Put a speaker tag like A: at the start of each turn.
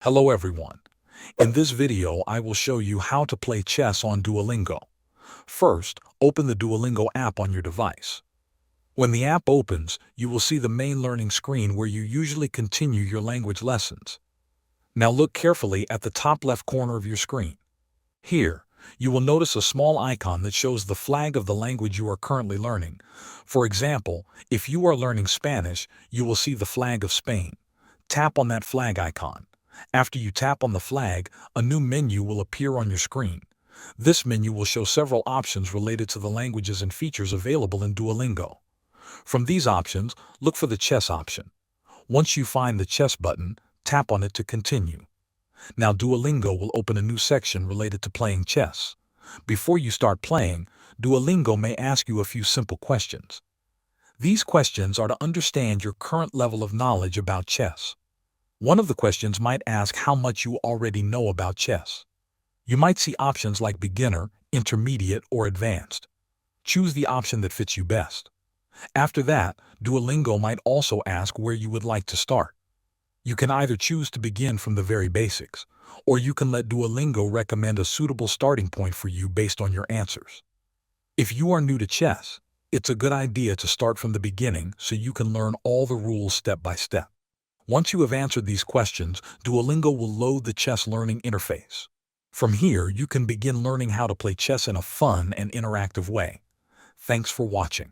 A: Hello everyone. In this video, I will show you how to play chess on Duolingo. First, open the Duolingo app on your device. When the app opens, you will see the main learning screen where you usually continue your language lessons. Now look carefully at the top left corner of your screen. Here, you will notice a small icon that shows the flag of the language you are currently learning. For example, if you are learning Spanish, you will see the flag of Spain. Tap on that flag icon. After you tap on the flag, a new menu will appear on your screen. This menu will show several options related to the languages and features available in Duolingo. From these options, look for the chess option. Once you find the chess button, tap on it to continue. Now Duolingo will open a new section related to playing chess. Before you start playing, Duolingo may ask you a few simple questions. These questions are to understand your current level of knowledge about chess. One of the questions might ask how much you already know about chess. You might see options like beginner, intermediate, or advanced. Choose the option that fits you best. After that, Duolingo might also ask where you would like to start. You can either choose to begin from the very basics, or you can let Duolingo recommend a suitable starting point for you based on your answers. If you are new to chess, it's a good idea to start from the beginning so you can learn all the rules step by step. Once you have answered these questions, Duolingo will load the chess learning interface. From here, you can begin learning how to play chess in a fun and interactive way. Thanks for watching.